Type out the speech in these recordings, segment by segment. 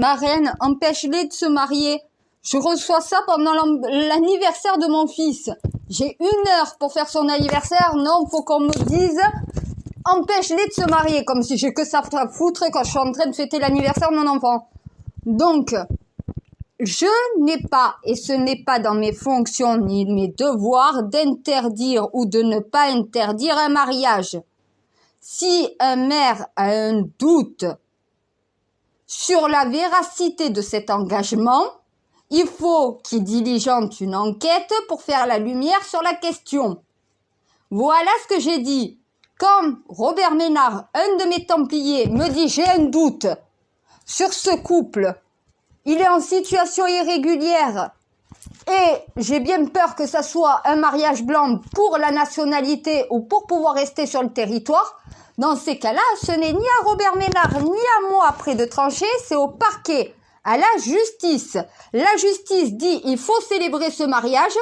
Ma reine, empêche-les de se marier. Je reçois ça pendant l'anniversaire de mon fils. J'ai 1 heure pour faire son anniversaire. Non, faut qu'on me dise, empêche-les de se marier. Comme si j'ai que ça à foutre quand je suis en train de fêter l'anniversaire de mon enfant. Donc, je n'ai pas, et ce n'est pas dans mes fonctions ni mes devoirs, d'interdire ou de ne pas interdire un mariage. Si un maire a un doute sur la véracité de cet engagement, il faut qu'il diligente une enquête pour faire la lumière sur la question. Voilà ce que j'ai dit. Quand Robert Ménard, un de mes Templiers, me dit j'ai un doute sur ce couple, il est en situation irrégulière et j'ai bien peur que ça soit un mariage blanc pour la nationalité ou pour pouvoir rester sur le territoire, dans ces cas-là, ce n'est ni à Robert Ménard ni à moi après de trancher, c'est au parquet, à la justice. La justice dit il faut célébrer ce mariage.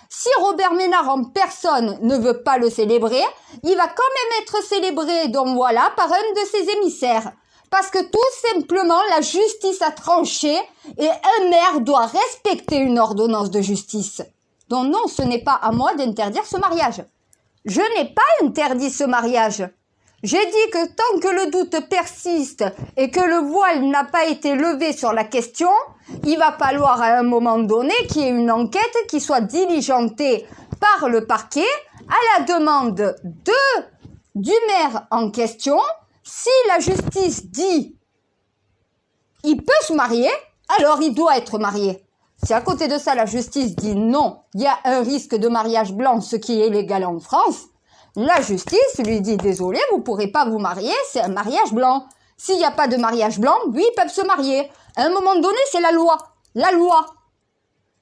Si Robert Ménard en personne ne veut pas le célébrer, il va quand même être célébré, donc voilà, par un de ses émissaires. Parce que tout simplement, la justice a tranché et un maire doit respecter une ordonnance de justice. Donc non, ce n'est pas à moi d'interdire ce mariage. Je n'ai pas interdit ce mariage. J'ai dit que tant que le doute persiste et que le voile n'a pas été levé sur la question, il va falloir à un moment donné qu'il y ait une enquête qui soit diligentée par le parquet à la demande du maire en question. Si la justice dit il peut se marier, alors il doit être marié. Si à côté de ça la justice dit non, il y a un risque de mariage blanc, ce qui est légal en France, la justice lui dit désolé, vous pourrez pas vous marier, c'est un mariage blanc. S'il n'y a pas de mariage blanc, oui, ils peuvent se marier. À un moment donné, c'est la loi. La loi.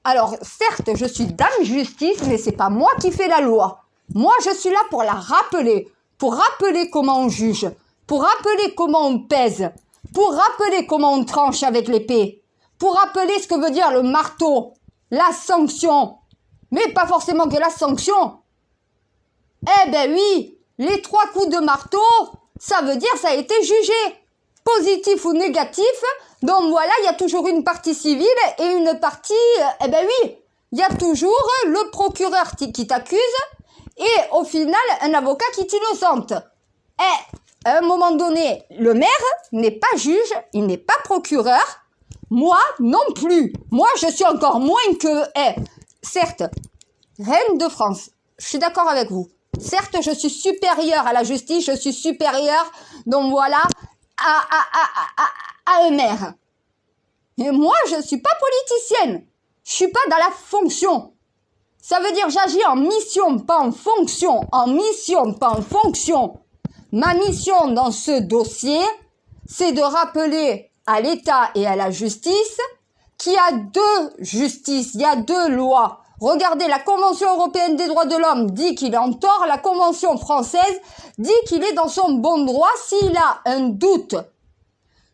Alors, certes, je suis dame justice, mais c'est pas moi qui fais la loi. Moi, je suis là pour la rappeler. Pour rappeler comment on juge. Pour rappeler comment on pèse. Pour rappeler comment on tranche avec l'épée. Pour rappeler ce que veut dire le marteau. La sanction. Mais pas forcément que la sanction. Eh ben oui, les 3 coups de marteau, ça veut dire ça a été jugé. Positif ou négatif. Donc voilà, il y a toujours une partie civile et une partie... eh ben oui, il y a toujours le procureur qui t'accuse et au final, un avocat qui t'innocente. Et à un moment donné, le maire n'est pas juge, il n'est pas procureur. Moi non plus. Moi, je suis encore moins que... certes, reine de France, je suis d'accord avec vous. Certes, je suis supérieure à la justice, je suis supérieure, donc voilà, à un maire. Et moi, je suis pas politicienne. Je suis pas dans la fonction. Ça veut dire j'agis en mission, pas en fonction. En mission, pas en fonction. Ma mission dans ce dossier, c'est de rappeler à l'État et à la justice qu'il y a 2 justices, il y a 2 lois. Regardez, la Convention européenne des droits de l'homme dit qu'il est en tort, la Convention française dit qu'il est dans son bon droit. S'il a un doute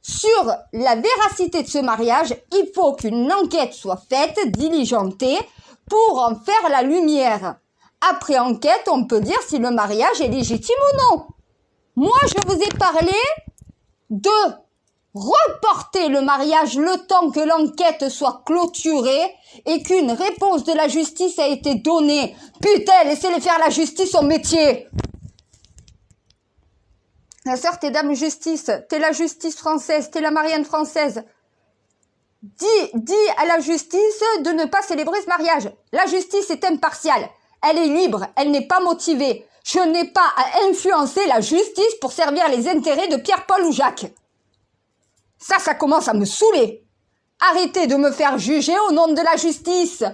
sur la véracité de ce mariage, il faut qu'une enquête soit faite, diligentée, pour en faire la lumière. Après enquête, on peut dire si le mariage est légitime ou non. Moi, je vous ai parlé de reporter le mariage le temps que l'enquête soit clôturée et qu'une réponse de la justice a été donnée. Putain, laissez-les faire la justice, son métier. La sœur, t'es dame justice, t'es la justice française, t'es la Marianne française. Dis à la justice de ne pas célébrer ce mariage. La justice est impartiale, elle est libre, elle n'est pas motivée. Je n'ai pas à influencer la justice pour servir les intérêts de Pierre, Paul ou Jacques. Ça commence à me saouler. Arrêtez de me faire juger au nom de la justice.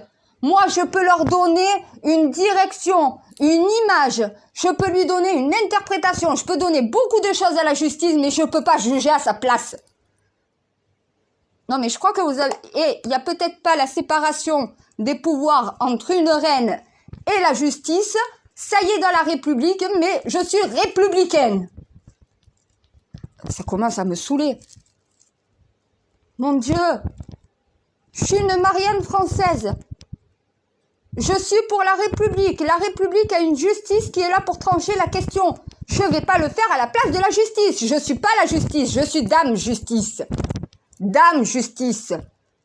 Moi, je peux leur donner une direction, une image. Je peux lui donner une interprétation. Je peux donner beaucoup de choses à la justice, mais je ne peux pas juger à sa place. Non, mais je crois que vous avez... Et il n'y a peut-être pas la séparation des pouvoirs entre une reine et la justice. Ça y est dans la République, mais je suis républicaine. Ça commence à me saouler. Mon Dieu, je suis une Marianne française. Je suis pour la République. La République a une justice qui est là pour trancher la question. Je ne vais pas le faire à la place de la justice. Je ne suis pas la justice, je suis dame justice. Dame justice,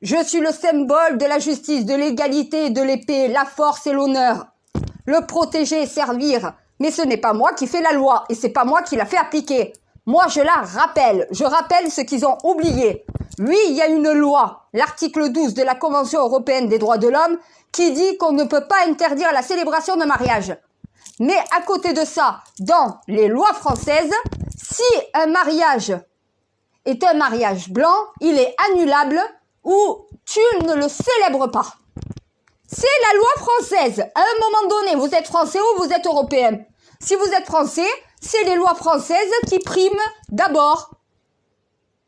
je suis le symbole de la justice, de l'égalité, de l'épée, la force et l'honneur. Le protéger et servir. Mais ce n'est pas moi qui fais la loi et c'est pas moi qui la fais appliquer. Moi, je la rappelle. Je rappelle ce qu'ils ont oublié. Oui, il y a une loi, l'article 12 de la Convention européenne des droits de l'homme, qui dit qu'on ne peut pas interdire la célébration de mariage. Mais à côté de ça, dans les lois françaises, si un mariage est un mariage blanc, il est annulable ou tu ne le célèbres pas. C'est la loi française. À un moment donné, vous êtes français ou vous êtes européen. Si vous êtes français, c'est les lois françaises qui priment d'abord.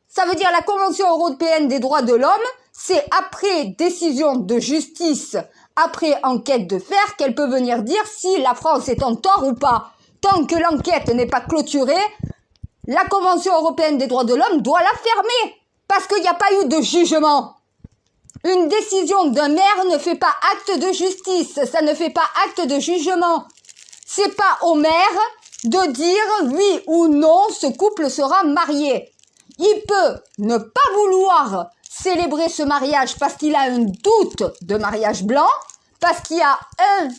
Ça veut dire la Convention européenne des droits de l'homme, c'est après décision de justice, après enquête de faire, qu'elle peut venir dire si la France est en tort ou pas. Tant que l'enquête n'est pas clôturée, la Convention européenne des droits de l'homme doit la fermer. Parce qu'il n'y a pas eu de jugement. Une décision d'un maire ne fait pas acte de justice, ça ne fait pas acte de jugement. C'est pas au maire de dire oui ou non ce couple sera marié. Il peut ne pas vouloir célébrer ce mariage parce qu'il a un doute de mariage blanc, parce qu'il y a un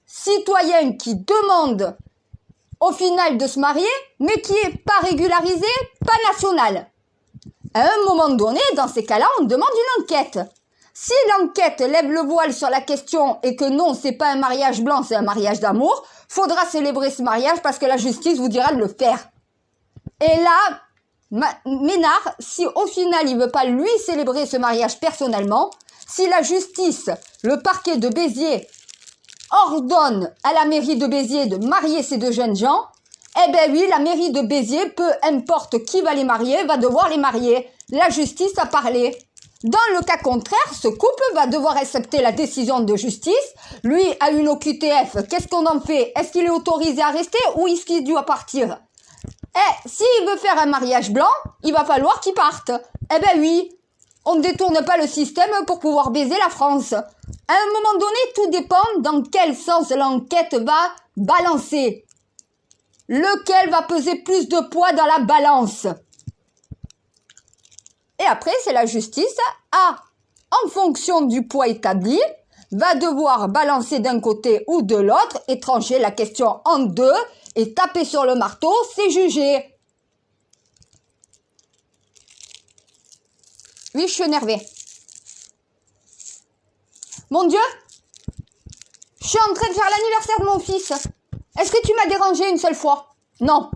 citoyen qui demande au final de se marier, mais qui est pas régularisé, pas national. À un moment donné, dans ces cas-là, on demande une enquête. Si l'enquête lève le voile sur la question et que non, c'est pas un mariage blanc, c'est un mariage d'amour, faudra célébrer ce mariage parce que la justice vous dira de le faire. Et là, Ménard, si au final il veut pas lui célébrer ce mariage personnellement, si la justice, le parquet de Béziers, ordonne à la mairie de Béziers de marier ces deux jeunes gens, eh ben oui, la mairie de Béziers, peu importe qui va les marier, va devoir les marier. La justice a parlé. Dans le cas contraire, ce couple va devoir accepter la décision de justice. Lui a une OQTF. Qu'est-ce qu'on en fait? Est-ce qu'il est autorisé à rester ou est-ce qu'il doit partir? S'il veut faire un mariage blanc, il va falloir qu'il parte. Eh ben oui, on ne détourne pas le système pour pouvoir baiser la France. À un moment donné, tout dépend dans quel sens l'enquête va balancer. Lequel va peser plus de poids dans la balance? Et après, c'est la justice, en fonction du poids établi, va devoir balancer d'un côté ou de l'autre et trancher la question en deux et taper sur le marteau, c'est jugé. Oui, je suis énervée. Mon Dieu, je suis en train de faire l'anniversaire de mon fils. Est-ce que tu m'as dérangé une seule fois? Non.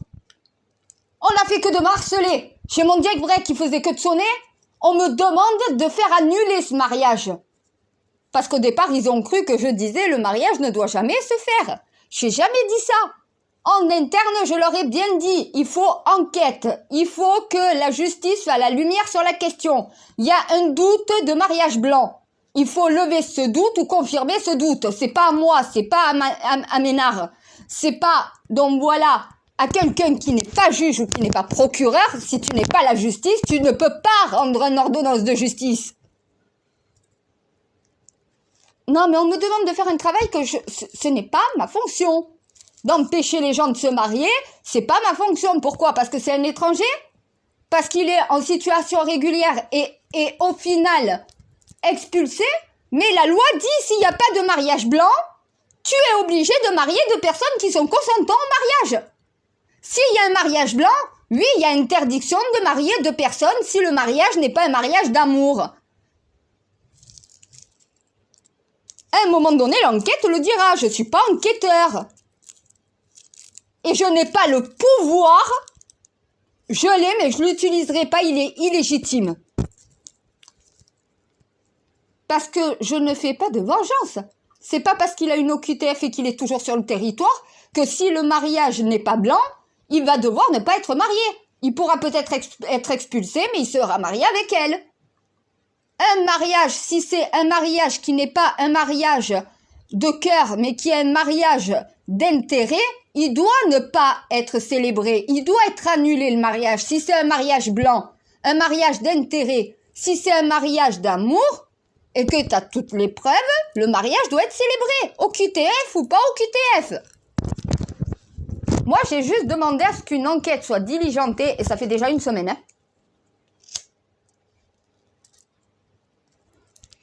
On n'a fait que de m'harceler. Chez mon Dieu vrai qui faisait que de sonner, on me demande de faire annuler ce mariage. Parce qu'au départ, ils ont cru que je disais le mariage ne doit jamais se faire. Je n'ai jamais dit ça. En interne, je leur ai bien dit, il faut enquête. Il faut que la justice fasse la lumière sur la question. Il y a un doute de mariage blanc. Il faut lever ce doute ou confirmer ce doute. C'est pas à moi, c'est pas à Ménard. C'est pas, donc voilà, à quelqu'un qui n'est pas juge ou qui n'est pas procureur, si tu n'es pas la justice, tu ne peux pas rendre une ordonnance de justice. Non, mais on me demande de faire un travail que ce n'est pas ma fonction. D'empêcher les gens de se marier, c'est pas ma fonction. Pourquoi? Parce que c'est un étranger? Parce qu'il est en situation régulière et au final expulsé? Mais la loi dit s'il n'y a pas de mariage blanc, tu es obligé de marier deux personnes qui sont consentantes au mariage. S'il y a un mariage blanc, oui, il y a interdiction de marier deux personnes si le mariage n'est pas un mariage d'amour. À un moment donné, l'enquête le dira. Je ne suis pas enquêteur. Et je n'ai pas le pouvoir. Je l'ai, mais je ne l'utiliserai pas. Il est illégitime. Parce que je ne fais pas de vengeance. C'est pas parce qu'il a une OQTF et qu'il est toujours sur le territoire que si le mariage n'est pas blanc, il va devoir ne pas être marié. Il pourra peut-être être expulsé, mais il sera marié avec elle. Un mariage, si c'est un mariage qui n'est pas un mariage de cœur, mais qui est un mariage d'intérêt, il doit ne pas être célébré. Il doit être annulé, le mariage. Si c'est un mariage blanc, un mariage d'intérêt, si c'est un mariage d'amour, et que tu as toutes les preuves, le mariage doit être célébré. Au QTF ou pas au QTF. Moi, j'ai juste demandé à ce qu'une enquête soit diligentée, et ça fait déjà une semaine.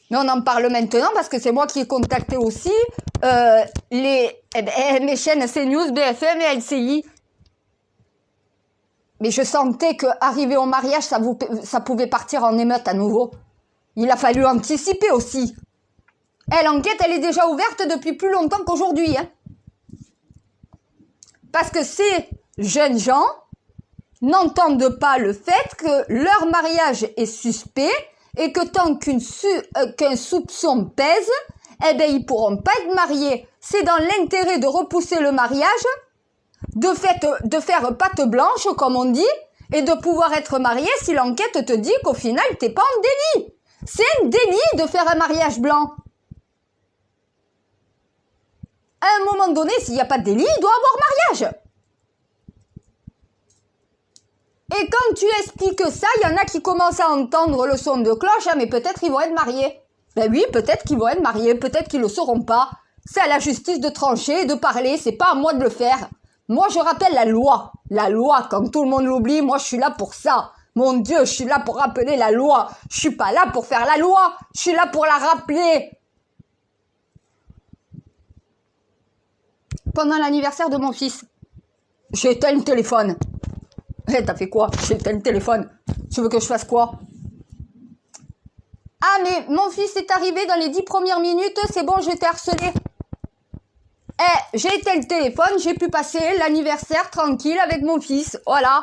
Mais on en parle maintenant parce que c'est moi qui ai contacté aussi mes chaînes CNews, BFM et LCI. Mais je sentais qu'arriver au mariage, ça pouvait partir en émeute à nouveau. Il a fallu anticiper aussi. L'enquête, elle est déjà ouverte depuis plus longtemps qu'aujourd'hui. Hein. Parce que ces jeunes gens n'entendent pas le fait que leur mariage est suspect et que tant qu'un soupçon pèse, eh ben ils pourront pas être mariés. C'est dans l'intérêt de repousser le mariage, de faire patte blanche, comme on dit, et de pouvoir être marié si l'enquête te dit qu'au final, t'es pas en délit. C'est un délit de faire un mariage blanc. À un moment donné, s'il n'y a pas de délit, il doit y avoir mariage. Et quand tu expliques ça, il y en a qui commencent à entendre le son de cloche, mais peut-être ils vont être mariés. Ben oui, peut-être qu'ils vont être mariés, peut-être qu'ils le sauront pas. C'est à la justice de trancher, de parler, c'est pas à moi de le faire. Moi, je rappelle la loi. La loi, quand tout le monde l'oublie, moi, je suis là pour ça. Mon Dieu, je suis là pour rappeler la loi. Je suis pas là pour faire la loi. Je suis là pour la rappeler. Pendant l'anniversaire de mon fils, j'ai éteint le téléphone. T'as fait quoi? J'ai éteint le téléphone. Tu veux que je fasse quoi? Ah, mais mon fils est arrivé dans les 10 premières minutes, c'est bon, je t'ai harcelé. J'ai éteint le téléphone, j'ai pu passer l'anniversaire tranquille avec mon fils. Voilà.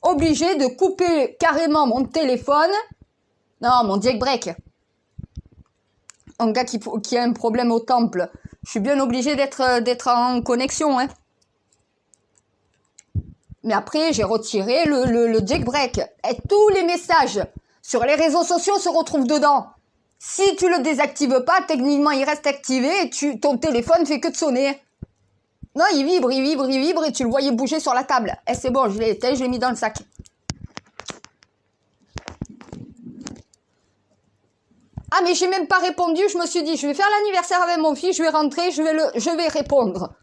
Obligé de couper carrément mon téléphone. Non, mon jailbreak. Un gars qui a un problème au temple. Je suis bien obligé d'être en connexion, hein. Mais après, j'ai retiré le jailbreak. Et tous les messages sur les réseaux sociaux se retrouvent dedans. Si tu le désactives pas, techniquement, il reste activé et ton téléphone fait que de sonner. Non, il vibre et tu le voyais bouger sur la table. Et c'est bon, je l'ai éteint, je l'ai mis dans le sac. Ah, mais j'ai même pas répondu, je me suis dit, je vais faire l'anniversaire avec mon fils, je vais rentrer, je vais répondre.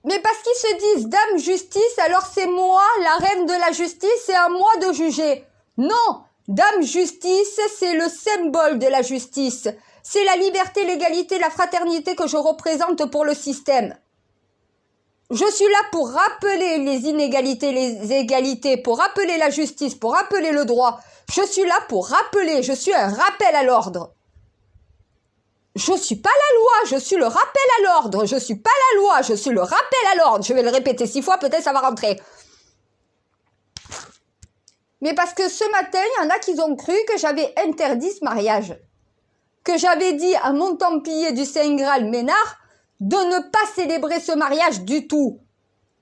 Mais parce qu'ils se disent dame justice, alors c'est moi, la reine de la justice, c'est à moi de juger. Non, dame justice, c'est le symbole de la justice. C'est la liberté, l'égalité, la fraternité que je représente pour le système. Je suis là pour rappeler les inégalités, les égalités, pour rappeler la justice, pour rappeler le droit. Je suis là pour rappeler, je suis un rappel à l'ordre. Je suis pas la loi, je suis le rappel à l'ordre. Je suis pas la loi, je suis le rappel à l'ordre. Je vais le répéter 6 fois, peut-être ça va rentrer. Mais parce que ce matin, il y en a qui ont cru que j'avais interdit ce mariage. Que j'avais dit à mon Templier du Saint-Graal Ménard de ne pas célébrer ce mariage du tout.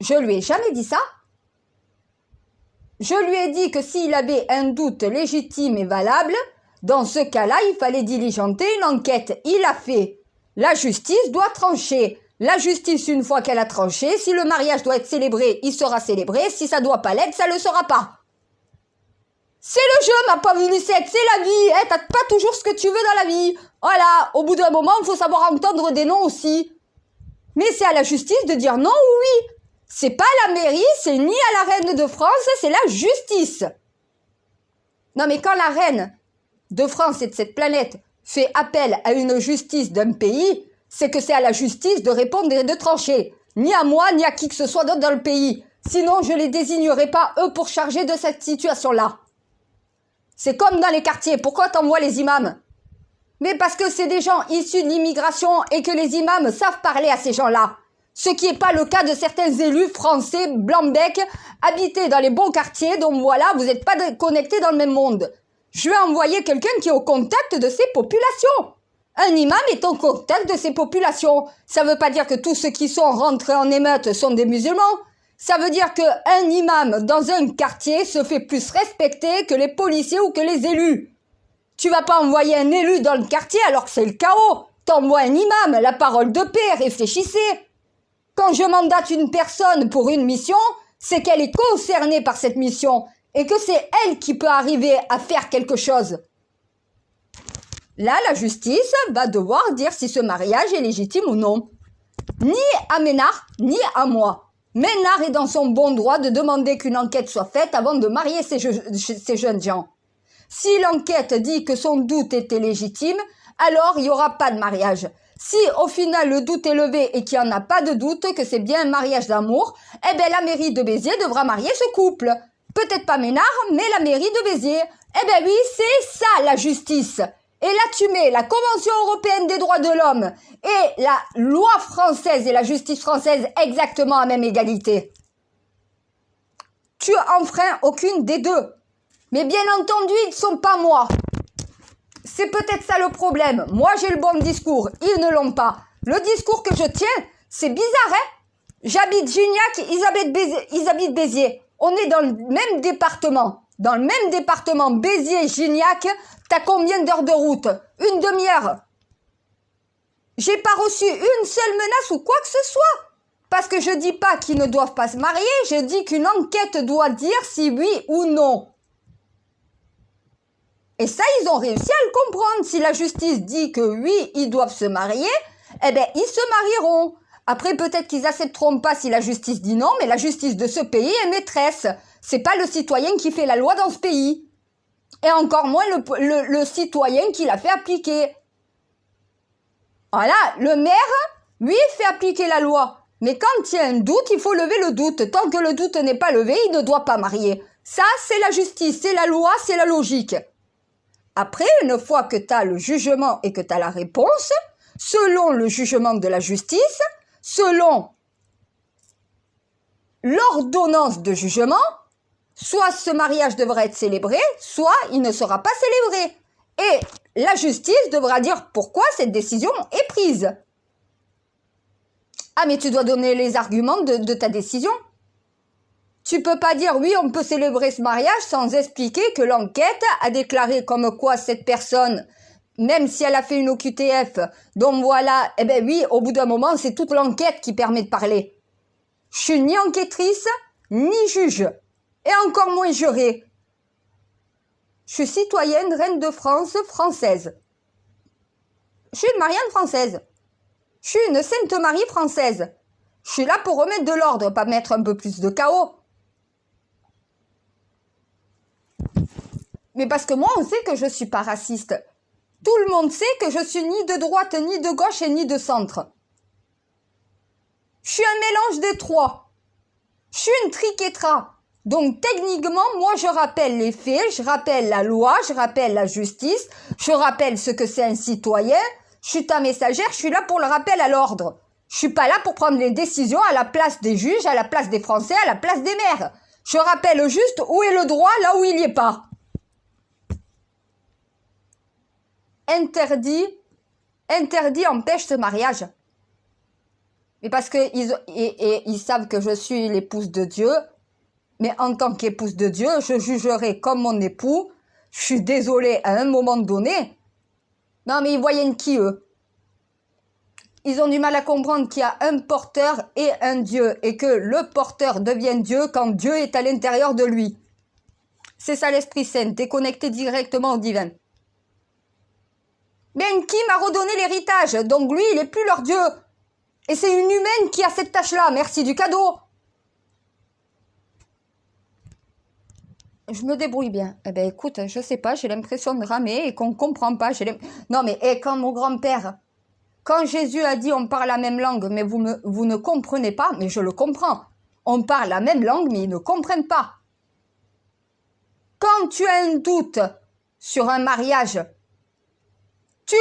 Je lui ai jamais dit ça. Je lui ai dit que s'il avait un doute légitime et valable, dans ce cas-là, il fallait diligenter une enquête. Il a fait. La justice doit trancher. La justice, une fois qu'elle a tranché, si le mariage doit être célébré, il sera célébré. Si ça doit pas l'être, ça le sera pas. C'est le jeu, ma pauvre Lucette, c'est la vie. T'as pas toujours ce que tu veux dans la vie. Voilà, au bout d'un moment, il faut savoir entendre des noms aussi. Mais c'est à la justice de dire non ou oui. C'est pas la mairie, c'est ni à la reine de France, c'est la justice. Non mais quand la reine de France et de cette planète fait appel à une justice d'un pays, c'est que c'est à la justice de répondre et de trancher. Ni à moi, ni à qui que ce soit d'autre dans le pays. Sinon, je les désignerai pas, eux, pour charger de cette situation-là. C'est comme dans les quartiers. Pourquoi t'envoies les imams? Mais parce que c'est des gens issus de l'immigration et que les imams savent parler à ces gens-là. Ce qui n'est pas le cas de certains élus français, blancs-becs, habités dans les bons quartiers, donc voilà, vous n'êtes pas connectés dans le même monde. Je vais envoyer quelqu'un qui est au contact de ces populations. Un imam est au contact de ces populations. Ça ne veut pas dire que tous ceux qui sont rentrés en émeute sont des musulmans. Ça veut dire qu'un imam dans un quartier se fait plus respecter que les policiers ou que les élus. Tu vas pas envoyer un élu dans le quartier alors que c'est le chaos. T'envoies un imam, la parole de paix, réfléchissez. Quand je mandate une personne pour une mission, c'est qu'elle est concernée par cette mission et que c'est elle qui peut arriver à faire quelque chose. Là, la justice va devoir dire si ce mariage est légitime ou non. Ni à Ménard, ni à moi. Ménard est dans son bon droit de demander qu'une enquête soit faite avant de marier ces jeunes gens. Si l'enquête dit que son doute était légitime, alors il n'y aura pas de mariage. Si au final le doute est levé et qu'il n'y en a pas de doute, que c'est bien un mariage d'amour, eh bien la mairie de Béziers devra marier ce couple. Peut-être pas Ménard, mais la mairie de Béziers. Eh bien oui, c'est ça la justice. Et là tu mets la Convention européenne des droits de l'homme et la loi française et la justice française exactement à même égalité. Tu enfreins aucune des deux. Mais bien entendu, ils ne sont pas moi. C'est peut-être ça le problème. Moi, j'ai le bon discours. Ils ne l'ont pas. Le discours que je tiens, c'est bizarre, hein? J'habite Gignac, ils habitent Béziers. On est dans le même département. Dans le même département, Béziers-Gignac, t'as combien d'heures de route? Une demi-heure. J'ai pas reçu une seule menace ou quoi que ce soit. Parce que je dis pas qu'ils ne doivent pas se marier, je dis qu'une enquête doit dire si oui ou non. Et ça, ils ont réussi à le comprendre. Si la justice dit que oui, ils doivent se marier, eh ben, ils se marieront. Après, peut-être qu'ils accepteront pas si la justice dit non, mais la justice de ce pays est maîtresse. C'est pas le citoyen qui fait la loi dans ce pays. Et encore moins le citoyen qui l'a fait appliquer. Voilà, le maire, lui, fait appliquer la loi. Mais quand il y a un doute, il faut lever le doute. Tant que le doute n'est pas levé, il ne doit pas marier. Ça, c'est la justice, c'est la loi, c'est la logique. Après, une fois que tu as le jugement et que tu as la réponse, selon le jugement de la justice, selon l'ordonnance de jugement, soit ce mariage devra être célébré, soit il ne sera pas célébré. Et la justice devra dire pourquoi cette décision est prise. Ah, mais tu dois donner les arguments de ta décision. Tu peux pas dire oui, on peut célébrer ce mariage sans expliquer que l'enquête a déclaré comme quoi cette personne, même si elle a fait une OQTF, donc voilà, eh ben oui, au bout d'un moment, c'est toute l'enquête qui permet de parler. Je suis ni enquêtrice, ni juge, et encore moins jurée. Je suis citoyenne, reine de France, française. Je suis une Marianne française. Je suis une Sainte Marie française. Je suis là pour remettre de l'ordre, pas mettre un peu plus de chaos. Mais parce que moi, on sait que je suis pas raciste. Tout le monde sait que je suis ni de droite, ni de gauche et ni de centre. Je suis un mélange des trois. Je suis une triquetra. Donc techniquement, moi je rappelle les faits, je rappelle la loi, je rappelle la justice, je rappelle ce que c'est un citoyen. Je suis ta messagère, je suis là pour le rappel à l'ordre. Je suis pas là pour prendre les décisions à la place des juges, à la place des Français, à la place des maires. Je rappelle juste où est le droit, là où il n'y est pas. Interdit empêche ce mariage. Mais parce que ils savent que je suis l'épouse de Dieu, mais en tant qu'épouse de Dieu, je jugerai comme mon époux. Je suis désolée à un moment donné. Non, mais ils voyaient qui, eux? Ils ont du mal à comprendre qu'il y a un porteur et un Dieu, et que le porteur devient Dieu quand Dieu est à l'intérieur de lui. C'est ça l'Esprit Saint, t'es connecté directement au divin. Mais qui m'a redonné l'héritage, donc lui, il est plus leur Dieu. Et c'est une humaine qui a cette tâche-là, merci du cadeau. Je me débrouille bien. Eh ben écoute, je sais pas, j'ai l'impression de ramer et qu'on comprend pas. Non mais quand mon grand-père, quand Jésus a dit on parle la même langue, mais vous ne comprenez pas, mais je le comprends. On parle la même langue, mais ils ne comprennent pas. Quand tu as un doute sur un mariage, tu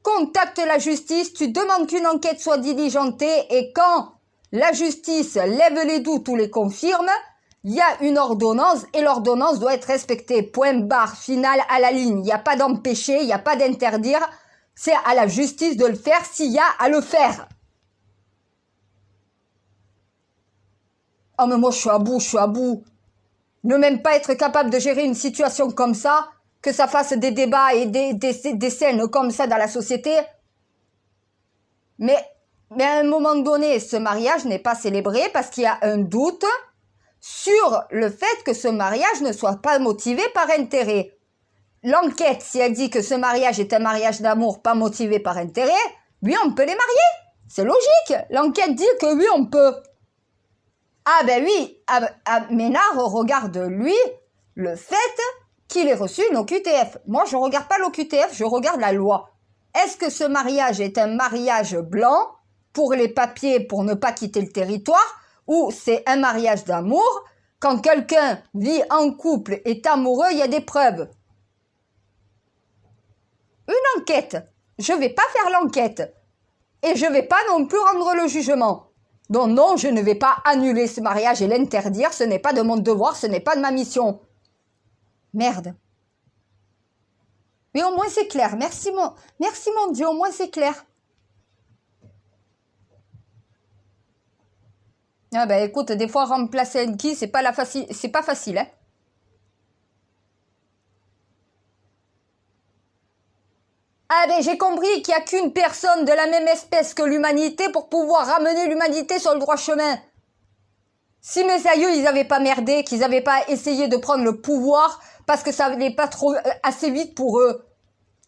contactes la justice, tu demandes qu'une enquête soit diligentée et quand la justice lève les doutes ou les confirme, il y a une ordonnance et l'ordonnance doit être respectée. Point barre, final à la ligne. Il n'y a pas d'empêcher, il n'y a pas d'interdire. C'est à la justice de le faire s'il y a à le faire. Oh mais moi je suis à bout. Ne même pas être capable de gérer une situation comme ça, que ça fasse des débats et des scènes comme ça dans la société. Mais à un moment donné, ce mariage n'est pas célébré parce qu'il y a un doute sur le fait que ce mariage ne soit pas motivé par intérêt. L'enquête, si elle dit que ce mariage est un mariage d'amour pas motivé par intérêt, oui, on peut les marier. C'est logique. L'enquête dit que oui, on peut. Ah ben oui, Ménard regarde, lui, le fait qu'il ait reçu une OQTF. Moi, je regarde pas l'OQTF, je regarde la loi. Est-ce que ce mariage est un mariage blanc pour les papiers, pour ne pas quitter le territoire, ou c'est un mariage d'amour? Quand quelqu'un vit en couple, est amoureux, il y a des preuves. Une enquête. Je vais pas faire l'enquête. Et je vais pas non plus rendre le jugement. Donc non, je ne vais pas annuler ce mariage et l'interdire. Ce n'est pas de mon devoir, ce n'est pas de ma mission. Merde. Mais au moins c'est clair. Merci mon Dieu, au moins c'est clair. Ah ben écoute, des fois remplacer un qui, c'est pas facile, hein. Ah ben j'ai compris qu'il n'y a qu'une personne de la même espèce que l'humanité pour pouvoir ramener l'humanité sur le droit chemin. Si mes aïeux ils avaient pas merdé, qu'ils avaient pas essayé de prendre le pouvoir parce que ça n'allait pas trop assez vite pour eux.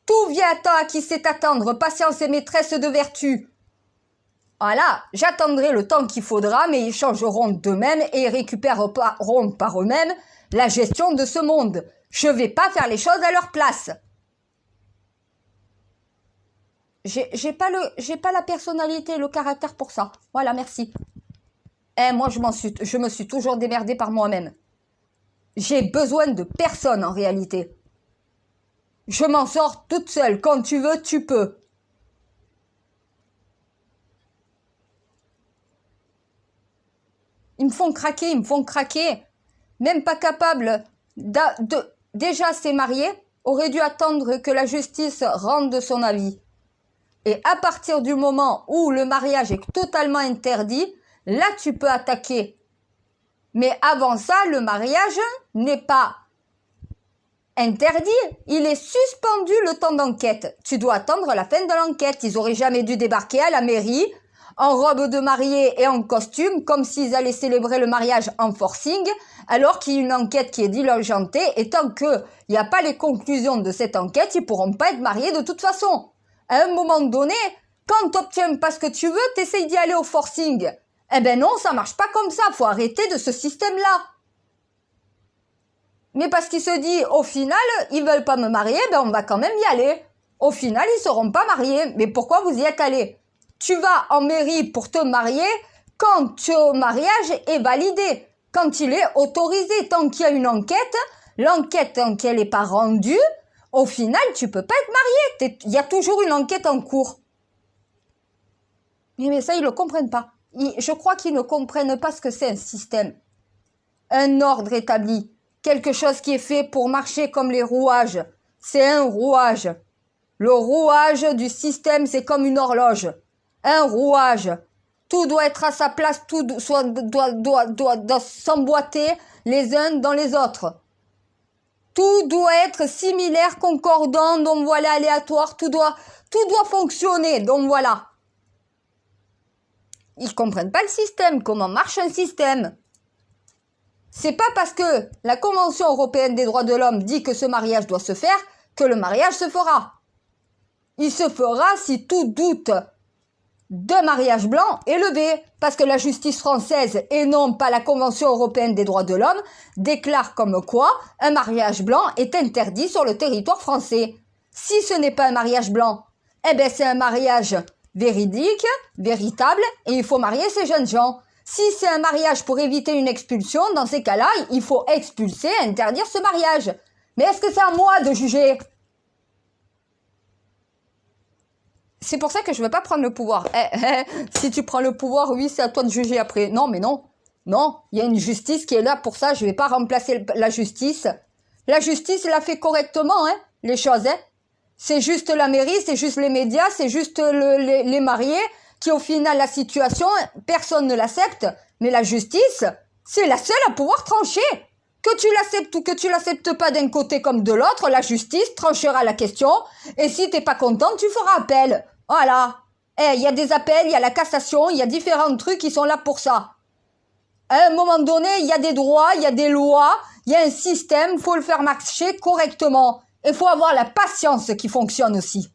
Tout vient à temps à qui sait attendre, patience et maîtresse de vertu. Voilà, j'attendrai le temps qu'il faudra, mais ils changeront d'eux-mêmes et ils récupéreront par eux-mêmes la gestion de ce monde. Je vais pas faire les choses à leur place. J'ai pas la personnalité, le caractère pour ça. Voilà, merci. Moi, je me suis toujours démerdée par moi-même. J'ai besoin de personne en réalité. Je m'en sors toute seule. Quand tu veux, tu peux. Ils me font craquer. Même pas capable déjà s'est marié, aurait dû attendre que la justice rende son avis. Et à partir du moment où le mariage est totalement interdit, là tu peux attaquer. Mais avant ça, le mariage n'est pas interdit, il est suspendu le temps d'enquête. Tu dois attendre la fin de l'enquête. Ils auraient jamais dû débarquer à la mairie en robe de mariée et en costume, comme s'ils allaient célébrer le mariage en forcing, alors qu'il y a une enquête qui est diligentée, et tant qu'il n'y a pas les conclusions de cette enquête, ils pourront pas être mariés de toute façon. À un moment donné, quand tu n'obtiens pas ce que tu veux, tu essayes d'y aller au forcing. Eh ben non, ça marche pas comme ça, faut arrêter de ce système-là. Mais parce qu'il se dit, au final, ils veulent pas me marier, ben on va quand même y aller. Au final, ils seront pas mariés. Mais pourquoi vous y êtes allés? Tu vas en mairie pour te marier quand ton mariage est validé, quand il est autorisé. Tant qu'il y a une enquête, l'enquête tant qu'elle n'est pas rendue, au final, tu peux pas être marié. Il y a toujours une enquête en cours. Mais ça, ils le comprennent pas. Je crois qu'ils ne comprennent pas ce que c'est un système. Un ordre établi. Quelque chose qui est fait pour marcher comme les rouages. C'est un rouage. Le rouage du système, c'est comme une horloge. Un rouage. Tout doit être à sa place, tout doit s'emboîter les uns dans les autres. Tout doit être similaire, concordant, donc voilà, aléatoire, tout doit fonctionner, donc voilà. Ils comprennent pas le système, comment marche un système. C'est pas parce que la Convention européenne des droits de l'homme dit que ce mariage doit se faire que le mariage se fera. Il se fera si tout doute de mariage blanc est levé, parce que la justice française et non pas la Convention européenne des droits de l'homme déclare comme quoi un mariage blanc est interdit sur le territoire français. Si ce n'est pas un mariage blanc, eh ben c'est un mariage véridique, véritable, et il faut marier ces jeunes gens. Si c'est un mariage pour éviter une expulsion, dans ces cas-là, il faut expulser, interdire ce mariage. Mais est-ce que c'est à moi de juger ? C'est pour ça que je ne veux pas prendre le pouvoir. Si tu prends le pouvoir, oui, c'est à toi de juger après. Non, mais non. Non, il y a une justice qui est là pour ça. Je ne vais pas remplacer la justice. La justice l'a fait correctement, les choses. C'est juste la mairie, c'est juste les médias, c'est juste les mariés qui, au final, la situation, personne ne l'accepte. Mais la justice, c'est la seule à pouvoir trancher. Que tu l'acceptes ou que tu l'acceptes pas d'un côté comme de l'autre, la justice tranchera la question. Et si t'es pas content, tu feras appel. Voilà. Il y a des appels, il y a la cassation, il y a différents trucs qui sont là pour ça. À un moment donné, il y a des droits, il y a des lois, il y a un système, faut le faire marcher correctement. Et faut avoir la patience qui fonctionne aussi.